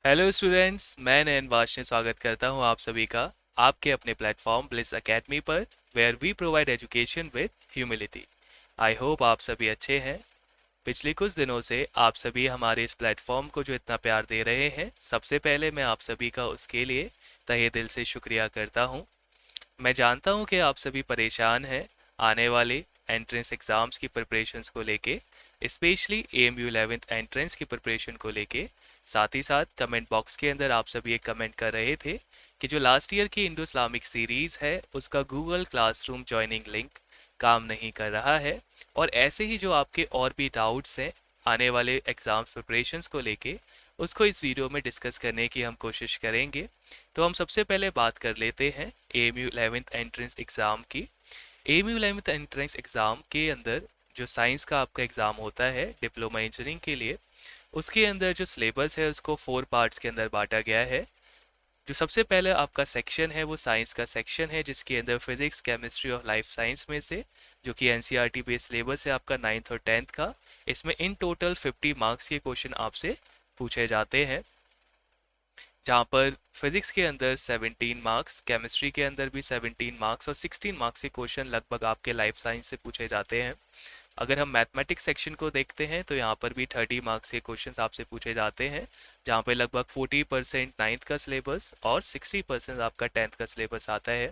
Hello students, मैं नयन wash ने स्वागत करता हूं आप सभी का आपके अपने प्लेटफॉर्म ब्लिस एकेडमी पर, where we provide education with humility. I hope आप सभी अच्छे हैं। पिछले कुछ दिनों से आप सभी हमारे इस प्लेटफॉर्म को जो इतना प्यार दे रहे हैं, सबसे पहले मैं आप सभी का उसके लिए तहे दिल से शुक्रिया करता हूं। मैं जानता हूं कि आप सभी परेशान हैं आने वाले एंट्रेंस एग्ज़ाम्स की प्रिपरेशंस को लेके, स्पेशली AMU 11th एंट्रेंस की प्रिपरेशन को लेके। साथ ही साथ कमेंट बॉक्स के अंदर आप सभी एक कमेंट कर रहे थे कि जो लास्ट ईयर की इंडो इस्लामिक सीरीज़ है उसका गूगल क्लासरूम ज्वाइनिंग लिंक काम नहीं कर रहा है। और ऐसे ही जो आपके और भी डाउट्स हैं आने वाले एग्ज़ाम प्रिपरेशंस को लेके, उसको इस वीडियो में डिस्कस करने की हम कोशिश करेंगे। तो हम सबसे पहले बात कर लेते हैं AMU 11th एंट्रेंस एग्ज़ाम की। AMU 11th एंट्रेंस एग्ज़ाम के अंदर जो साइंस का आपका एग्ज़ाम होता है डिप्लोमा इंजीनियरिंग के लिए, उसके अंदर जो सिलेबस है उसको 4 पार्ट्स के अंदर बांटा गया है। जो सबसे पहले आपका सेक्शन है वो साइंस का सेक्शन है, जिसके अंदर फिजिक्स, केमिस्ट्री और लाइफ साइंस में से, जो कि NCERT बेस्ड सिलेबस है आपका 9th और 10th का। इसमें इन टोटल 50 मार्क्स के क्वेश्चन आपसे पूछे जाते हैं, जहाँ पर फिजिक्स के अंदर 17 मार्क्स, केमिस्ट्री के अंदर भी 17 मार्क्स और 16 मार्क्स के क्वेश्चन लगभग आपके लाइफ साइंस से पूछे जाते हैं। अगर हम मैथमेटिक्स सेक्शन को देखते हैं तो यहाँ पर भी 30 मार्क्स के क्वेश्चंस आपसे पूछे जाते हैं, जहाँ पे लगभग 40% 9th का सिलेबस और 60% आपका 10th का सिलेबस आता है।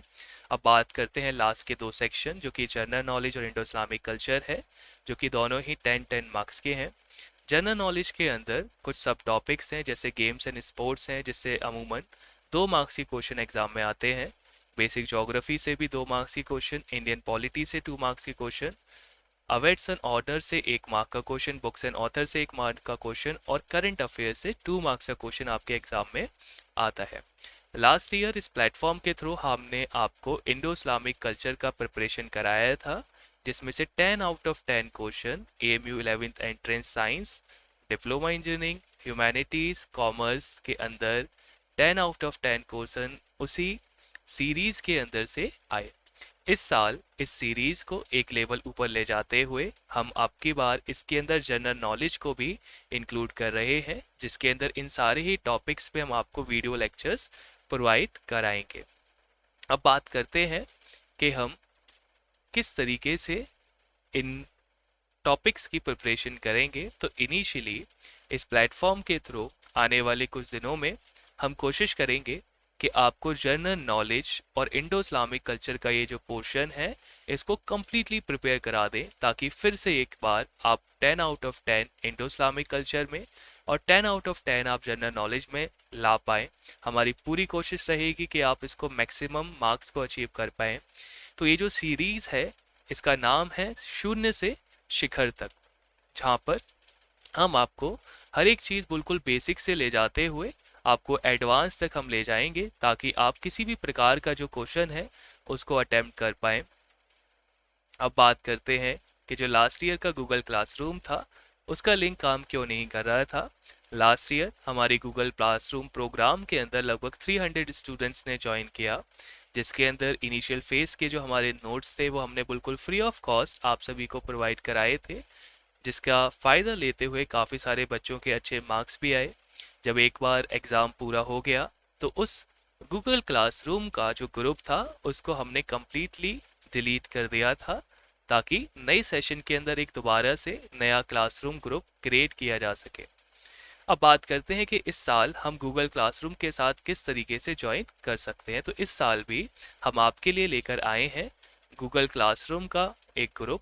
अब बात करते हैं लास्ट के दो सेक्शन, जो कि जनरल नॉलेज और इंडो इस्लामिक कल्चर है, जो कि दोनों ही 10-10 मार्क्स के हैं। जनरल नॉलेज के अंदर कुछ सब टॉपिक्स हैं, जैसे गेम्स एंड स्पोर्ट्स हैं, जिससे अमूमन 2 मार्क्स के क्वेश्चन एग्जाम में आते हैं। बेसिक ज्योग्राफी से भी 2 मार्क्स की क्वेश्चन, इंडियन पॉलिटी से 2 मार्क्स की क्वेश्चन, अवेट्स एंड ऑर्डर से 1 मार्क का क्वेश्चन, बुक्स एंड ऑथर से 1 मार्क का क्वेश्चन और करंट अफेयर से 2 मार्क्स का क्वेश्चन आपके एग्जाम में आता है। लास्ट ईयर इस प्लेटफॉर्म के थ्रू हमने आपको इंडो इस्लामिक कल्चर का प्रिपरेशन कराया था, जिसमें से 10 out of 10 question AMU 11th entrance science, diploma engineering, humanities, commerce के अंदर 10 आउट ऑफ 10 क्वेश्चन उसी सीरीज़ के अंदर से आए। इस साल इस सीरीज़ को एक लेवल ऊपर ले जाते हुए हम आपकी बार इसके अंदर जनरल नॉलेज को भी इंक्लूड कर रहे हैं, जिसके अंदर इन सारे ही टॉपिक्स पे हम आपको वीडियो लेक्चर्स प्रोवाइड कराएंगे। अब बात करते हैं कि हम किस तरीके से इन टॉपिक्स की प्रिपरेशन करेंगे। तो इनिशियली इस प्लेटफॉर्म के थ्रू आने वाले कुछ दिनों में हम कोशिश करेंगे कि आपको जनरल नॉलेज और इंडो इस्लामिक कल्चर का ये जो पोर्शन है इसको कम्प्लीटली प्रिपेयर करा दें, ताकि फिर से एक बार आप 10 out of 10 Indo Islamic culture में और 10 आउट ऑफ 10 आप जनरल नॉलेज में ला पाएँ। हमारी पूरी कोशिश रहेगी कि आप इसको मैक्सिमम मार्क्स को अचीव कर पाएँ। तो ये जो सीरीज़ है इसका नाम है शून्य से शिखर तक, जहाँ पर हम आपको हर एक चीज़ बिल्कुल बेसिक से ले जाते हुए आपको एडवांस तक हम ले जाएंगे, ताकि आप किसी भी प्रकार का जो क्वेश्चन है उसको अटेम्प्ट कर पाएँ। अब बात करते हैं कि जो लास्ट ईयर का गूगल क्लासरूम था उसका लिंक काम क्यों नहीं कर रहा था। लास्ट ईयर हमारी गूगल क्लासरूम प्रोग्राम के अंदर लगभग 300 स्टूडेंट्स ने ज्वाइन किया, जिसके अंदर इनिशियल फेज के जो हमारे नोट्स थे वो हमने बिल्कुल फ्री ऑफ कॉस्ट आप सभी को प्रोवाइड कराए थे, जिसका फ़ायदा लेते हुए काफ़ी सारे बच्चों के अच्छे मार्क्स भी आए। जब एक बार एग्ज़ाम पूरा हो गया तो उस गूगल क्लासरूम का जो ग्रुप था उसको हमने कम्प्लीटली डिलीट कर दिया था, ताकि नए सेशन के अंदर एक दोबारा से नया क्लासरूम ग्रुप क्रिएट किया जा सके। अब बात करते हैं कि इस साल हम गूगल क्लासरूम के साथ किस तरीके से ज्वाइन कर सकते हैं। तो इस साल भी हम आपके लिए लेकर आए हैं गूगल क्लासरूम का एक ग्रुप,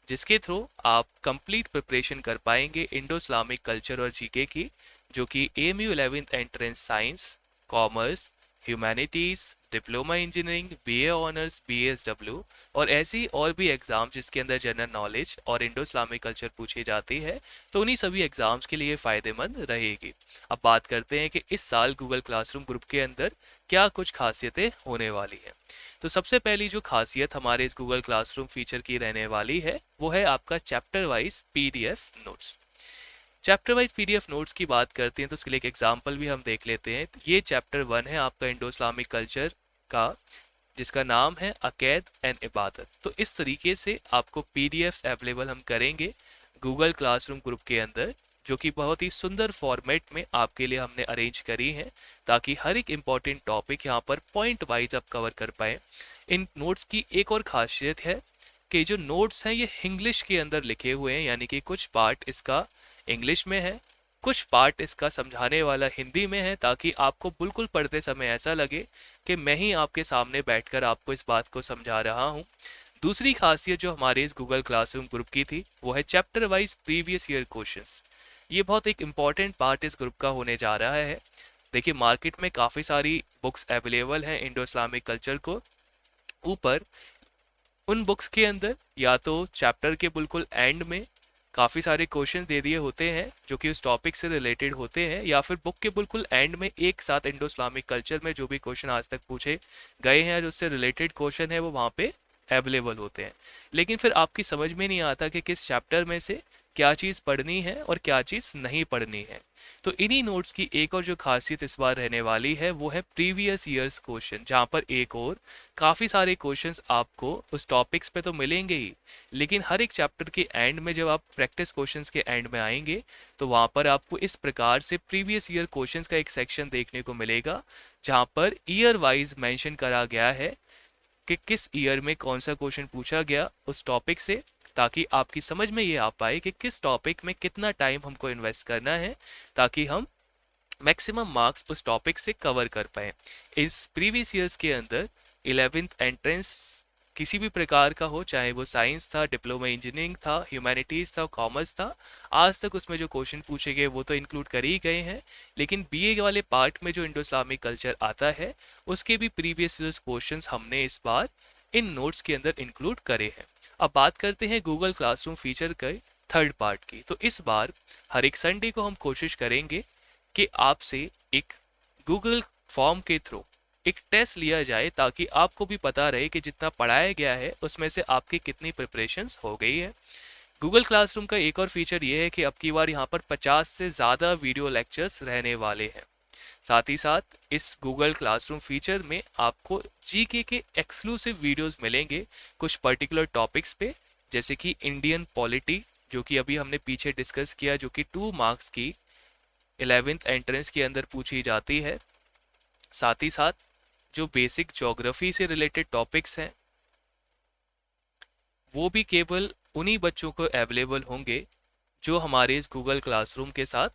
जिसके थ्रू आप कंप्लीट प्रिपरेशन कर पाएंगे इंडो इस्लामिक कल्चर और जीके की, जो कि AMU 11th entrance science, commerce, humanities, diploma engineering, BA honours, BSW और ऐसी और भी एग्ज़ाम जिसके अंदर जनरल नॉलेज और इंडो इस्लामिक कल्चर पूछी जाती है, तो उन्हीं सभी एग्ज़ाम्स के लिए फ़ायदेमंद रहेगी। अब बात करते हैं कि इस साल गूगल क्लासरूम ग्रुप के अंदर क्या कुछ खासियतें होने वाली हैं। तो सबसे पहली जो खासियत हमारे इस गूगल क्लासरूम फीचर की रहने वाली है वो है आपका chapter wise PDF notes. Chapter wise PDF notes की बात करते हैं तो उसके लिए एक एग्जांपल भी हम देख लेते हैं। ये चैप्टर 1 है आपका इंडो इस्लामिक कल्चर का, जिसका नाम है अकैद एंड इबादत। तो इस तरीके से आपको PDFs अवेलेबल हम करेंगे गूगल क्लासरूम ग्रुप के अंदर, जो कि बहुत ही सुंदर फॉर्मेट में आपके लिए हमने अरेंज करी है, ताकि हर एक इम्पॉर्टेंट टॉपिक यहाँ पर पॉइंट वाइज आप कवर कर पाए। इन नोट्स की एक और खासियत है कि जो नोट्स हैं ये इंग्लिश के अंदर लिखे हुए हैं, यानी कि कुछ पार्ट इसका इंग्लिश में है, कुछ पार्ट इसका समझाने वाला हिंदी में है, ताकि आपको बिल्कुल पढ़ते समय ऐसा लगे कि मैं ही आपके सामने बैठकर आपको इस बात को समझा रहा हूँ। दूसरी खासियत जो हमारे इस गूगल क्लासरूम ग्रुप की थी वो है chapter wise previous year questions. ये बहुत एक इम्पॉर्टेंट पार्ट इस ग्रुप का होने जा रहा है। देखिए, मार्केट में काफ़ी सारी बुक्स अवेलेबल हैं इंडो इस्लामिक कल्चर को ऊपर। उन बुक्स के अंदर या तो चैप्टर के बिल्कुल एंड में काफ़ी सारे क्वेश्चन दे दिए होते हैं जो कि उस टॉपिक से रिलेटेड होते हैं, या फिर बुक के बिल्कुल एंड में एक साथ इंडो इस्लामिक कल्चर में जो भी क्वेश्चन आज तक पूछे गए हैं और उससे रिलेटेड क्वेश्चन है वो वहाँ पे अवेलेबल होते हैं। लेकिन फिर आपकी समझ में नहीं आता कि किस चैप्टर में से क्या चीज़ पढ़नी है और क्या चीज़ नहीं पढ़नी है। तो इन्हीं नोट्स की एक और जो खासियत इस बार रहने वाली है वो है प्रीवियस ईयर्स क्वेश्चन, जहाँ पर एक और काफ़ी सारे क्वेश्चंस आपको उस टॉपिक्स पे तो मिलेंगे ही, लेकिन हर एक चैप्टर के एंड में जब आप प्रैक्टिस क्वेश्चंस के एंड में आएंगे तो वहाँ पर आपको इस प्रकार से प्रीवियस ईयर क्वेश्चंस का एक सेक्शन देखने को मिलेगा, जहाँ पर ईयर वाइज मेंशन करा गया है कि किस ईयर में कौन सा क्वेश्चन पूछा गया उस टॉपिक से, ताकि आपकी समझ में ये आ पाए कि किस टॉपिक में कितना टाइम हमको इन्वेस्ट करना है, ताकि हम मैक्सिमम मार्क्स उस टॉपिक से कवर कर पाए। इस प्रीवियस ईयर्स के अंदर 11th एंट्रेंस किसी भी प्रकार का हो, चाहे वो साइंस था, डिप्लोमा इंजीनियरिंग था, ह्यूमैनिटीज़ था, कॉमर्स था, आज तक उसमें जो क्वेश्चन पूछे गए वो तो इंक्लूड कर ही गए हैं, लेकिन बीए वाले पार्ट में जो इंडो इस्लामिक कल्चर आता है उसके भी प्रीवियस ईयर्स क्वेश्चंस हमने इस बार इन नोट्स के अंदर इंक्लूड करे हैं। अब बात करते हैं गूगल क्लासरूम फीचर के थर्ड पार्ट की। तो इस बार हर एक संडे को हम कोशिश करेंगे कि आपसे एक गूगल फॉर्म के थ्रू एक टेस्ट लिया जाए, ताकि आपको भी पता रहे कि जितना पढ़ाया गया है उसमें से आपकी कितनी प्रिपरेशंस हो गई है। गूगल क्लासरूम का एक और फीचर ये है कि अब की बार यहाँ पर 50 से ज़्यादा वीडियो लेक्चर्स रहने वाले हैं। साथ ही साथ इस गूगल क्लासरूम फीचर में आपको जीके के एक्सक्लूसिव वीडियोस मिलेंगे कुछ पर्टिकुलर टॉपिक्स पे, जैसे कि इंडियन पॉलिटी, जो कि अभी हमने पीछे डिस्कस किया, जो कि 2 मार्क्स की 11th एंट्रेंस के अंदर पूछी जाती है। साथ ही साथ जो बेसिक ज्योग्राफी से रिलेटेड टॉपिक्स हैं वो भी केवल उन्हीं बच्चों को अवेलेबल होंगे जो हमारे इस गूगल क्लासरूम के साथ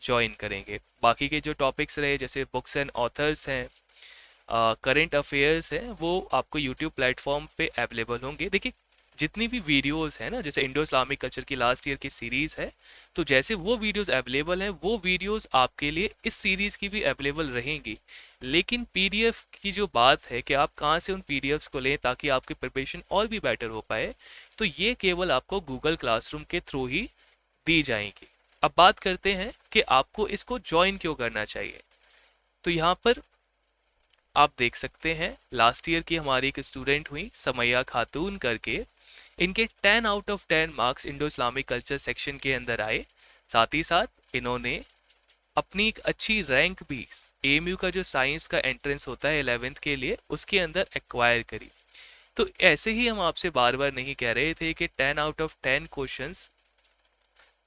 ज्वाइन करेंगे। बाकी के जो टॉपिक्स रहे, जैसे बुक्स एंड ऑथर्स हैं, करंट अफेयर्स हैं, वो आपको यूट्यूब प्लेटफॉर्म पे अवेलेबल होंगे। देखिए, जितनी भी वीडियोस हैं ना, जैसे इंडो इस्लामिक कल्चर की लास्ट ईयर की सीरीज़ है, तो जैसे वो वीडियोस अवेलेबल हैं वो वीडियोस आपके लिए इस सीरीज़ की भी अवेलेबल रहेंगी। लेकिन पीडीएफ की जो बात है कि आप कहाँ से उन पीडीएफ्स को लें ताकि आपकी प्रिपरेशन और भी बेटर हो पाए, तो ये केवल आपको गूगल क्लासरूम के थ्रू ही दी जाएंगी। अब बात करते हैं कि आपको इसको ज्वाइन क्यों करना चाहिए। तो यहाँ पर आप देख सकते हैं लास्ट ईयर की हमारी एक स्टूडेंट हुई समैया खातून करके, इनके 10 out of 10 marks Indo Islamic culture section के अंदर आए। साथ ही साथ इन्होंने अपनी एक अच्छी रैंक भी एएमयू का जो साइंस का एंट्रेंस होता है 11th के लिए उसके अंदर एक्वायर करी। तो ऐसे ही हम आपसे बार बार नहीं कह रहे थे कि 10 आउट ऑफ 10 क्वेश्चंस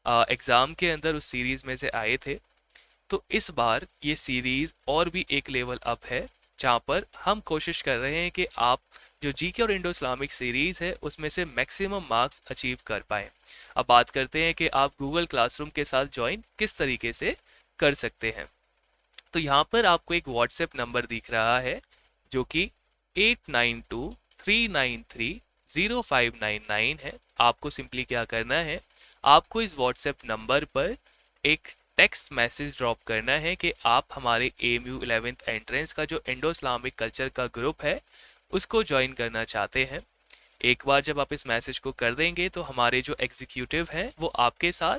एग्ज़ाम के अंदर उस सीरीज़ में से आए थे। तो इस बार ये सीरीज़ और भी एक लेवल अप है, जहाँ पर हम कोशिश कर रहे हैं कि आप जो जीके और इंडो इस्लामिक सीरीज़ है उसमें से मैक्सिमम मार्क्स अचीव कर पाएँ। अब बात करते हैं कि आप गूगल क्लासरूम के साथ ज्वाइन किस तरीके से कर सकते हैं। तो यहाँ पर आपको एक व्हाट्सएप नंबर दिख रहा है जो कि 8923930599 है। आपको सिंपली क्या करना है, आपको इस व्हाट्सएप नंबर पर एक टेक्स्ट मैसेज ड्रॉप करना है कि आप हमारे एएमयू 11th एंट्रेंस का जो इंडो इस्लामिक कल्चर का ग्रुप है उसको ज्वाइन करना चाहते हैं। एक बार जब आप इस मैसेज को कर देंगे तो हमारे जो एग्जीक्यूटिव हैं वो आपके साथ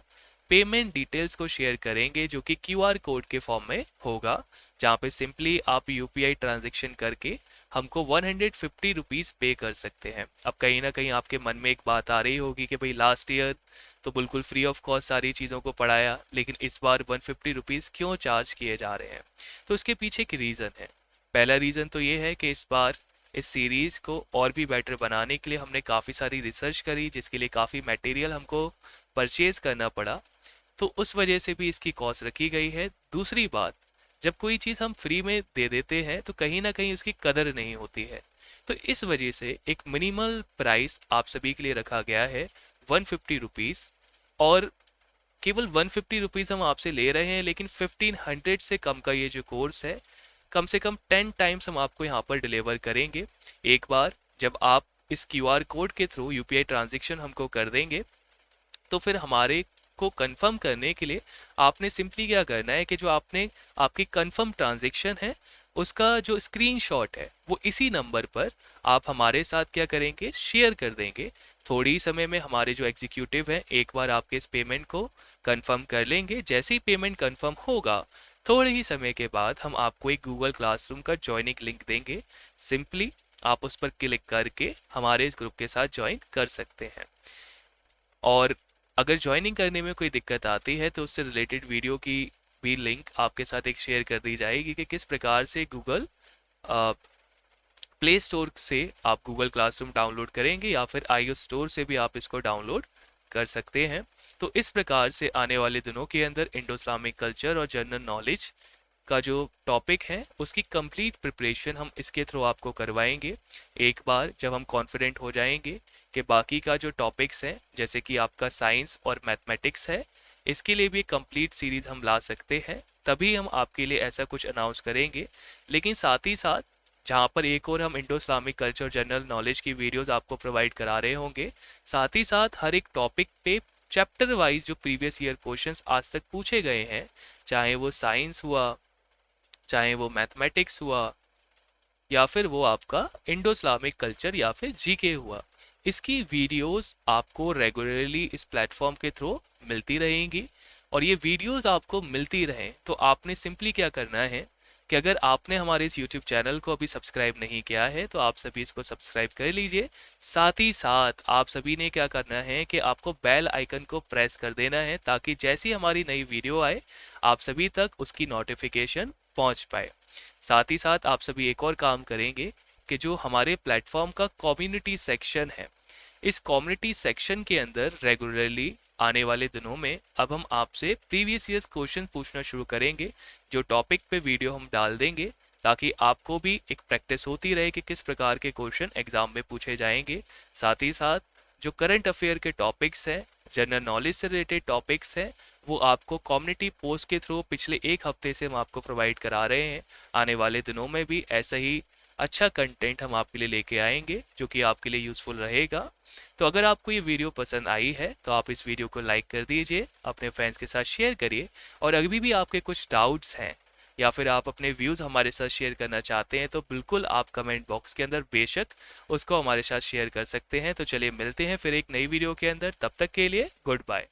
पेमेंट डिटेल्स को शेयर करेंगे, जो कि क्यूआर कोड के फॉर्म में होगा, जहाँ पे सिंपली आप यूपीआई ट्रांजैक्शन करके हमको 150 रुपीज़ पे कर सकते हैं। अब कहीं ना कहीं आपके मन में एक बात आ रही होगी कि भाई लास्ट ईयर तो बिल्कुल फ्री ऑफ कॉस्ट सारी चीज़ों को पढ़ाया, लेकिन इस बार 150 रुपीज़ क्यों चार्ज किए जा रहे हैं। तो इसके पीछे एक रीज़न है। पहला रीज़न तो ये है कि इस बार इस सीरीज़ को और भी बेटर बनाने के लिए हमने काफ़ी सारी रिसर्च करी, जिसके लिए काफ़ी मटेरियल हमको परचेज़ करना पड़ा। तो उस वजह से भी इसकी कॉस्ट रखी गई है। दूसरी बात, जब कोई चीज़ हम फ्री में दे देते हैं तो कहीं ना कहीं उसकी कदर नहीं होती है। तो इस वजह से एक मिनिमल प्राइस आप सभी के लिए रखा गया है 150 रुपीज़। और केवल 150 रुपीज़ हम आपसे ले रहे हैं, लेकिन 1500 से कम का ये जो कोर्स है, कम से कम 10 टाइम्स हम आपको यहाँ पर डिलीवर करेंगे। एक बार जब आप इस क्यूआर कोड के थ्रू यूपीआई ट्रांजेक्शन हमको कर देंगे, तो फिर हमारे को कंफर्म करने के लिए आपने सिंपली क्या करना है कि जो आपने आपकी कंफर्म ट्रांजेक्शन है उसका जो स्क्रीनशॉट है वो इसी नंबर पर आप हमारे साथ क्या करेंगे, शेयर कर देंगे। थोड़ी ही समय में हमारे जो एग्जीक्यूटिव हैं एक बार आपके इस पेमेंट को कंफर्म कर लेंगे। जैसे ही पेमेंट कंफर्म होगा, थोड़े ही समय के बाद हम आपको एक गूगल क्लासरूम का ज्वाइनिंग लिंक देंगे। सिंपली आप उस पर क्लिक करके हमारे इस ग्रुप के साथ ज्वाइन कर सकते हैं। और अगर ज्वाइनिंग करने में कोई दिक्कत आती है तो उससे रिलेटेड वीडियो की भी लिंक आपके साथ एक शेयर कर दी जाएगी कि किस प्रकार से गूगल प्ले स्टोर से आप गूगल क्लासरूम डाउनलोड करेंगे या फिर iOS स्टोर से भी आप इसको डाउनलोड कर सकते हैं। तो इस प्रकार से आने वाले दिनों के अंदर इंडो इस्लामिक कल्चर और जनरल नॉलेज का जो टॉपिक है उसकी कंप्लीट प्रिपरेशन हम इसके थ्रू आपको करवाएंगे। एक बार जब हम कॉन्फिडेंट हो जाएंगे कि बाकी का जो टॉपिक्स हैं जैसे कि आपका साइंस और मैथमेटिक्स है, इसके लिए भी कंप्लीट सीरीज हम ला सकते हैं, तभी हम आपके लिए ऐसा कुछ अनाउंस करेंगे। लेकिन साथ ही साथ जहाँ पर एक और हम Indo Islamic culture general knowledge की वीडियोस आपको प्रोवाइड करा रहे होंगे, साथ ही साथ हर एक टॉपिक पे चैप्टर वाइज जो प्रीवियस ईयर क्वेश्चंस आज तक पूछे गए हैं, चाहे वो साइंस हुआ, चाहे वो मैथमेटिक्स हुआ, या फिर वो आपका इंडो इस्लामिक कल्चर या फिर जीके हुआ, इसकी वीडियोस आपको रेगुलरली इस प्लेटफॉर्म के थ्रू मिलती रहेंगी। और ये वीडियोस आपको मिलती रहें तो आपने सिंपली क्या करना है कि अगर आपने हमारे इस यूट्यूब चैनल को अभी सब्सक्राइब नहीं किया है तो आप सभी इसको सब्सक्राइब कर लीजिए। साथ ही साथ आप सभी ने क्या करना है कि आपको बेल आइकन को प्रेस कर देना है ताकि जैसी हमारी नई वीडियो आए आप सभी तक उसकी नोटिफिकेशन पहुंच पाए। साथ ही साथ आप सभी एक और काम करेंगे कि जो हमारे प्लेटफॉर्म का कम्युनिटी सेक्शन है, इस कम्युनिटी सेक्शन के अंदर रेगुलरली आने वाले दिनों में अब हम आपसे प्रीवियस ईयर्स क्वेश्चन पूछना शुरू करेंगे, जो टॉपिक पे वीडियो हम डाल देंगे ताकि आपको भी एक प्रैक्टिस होती रहे कि किस प्रकार के क्वेश्चन एग्जाम में पूछे जाएंगे। साथ ही साथ जो करंट अफेयर के टॉपिक्स हैं, जनरल नॉलेज से रिलेटेड टॉपिक्स हैं, वो आपको कम्युनिटी पोस्ट के थ्रू पिछले एक हफ्ते से हम आपको प्रोवाइड करा रहे हैं। आने वाले दिनों में भी ऐसा ही अच्छा कंटेंट हम आपके लिए लेके आएंगे जो कि आपके लिए यूज़फुल रहेगा। तो अगर आपको ये वीडियो पसंद आई है तो आप इस वीडियो को लाइक कर दीजिए, अपने फ्रेंड्स के साथ शेयर करिए, और अभी भी आपके कुछ डाउट्स हैं या फिर आप अपने व्यूज़ हमारे साथ शेयर करना चाहते हैं तो बिल्कुल आप कमेंट बॉक्स के अंदर बेशक उसको हमारे साथ शेयर कर सकते हैं। तो चलिए मिलते हैं फिर एक नई वीडियो के अंदर, तब तक के लिए गुड बाय।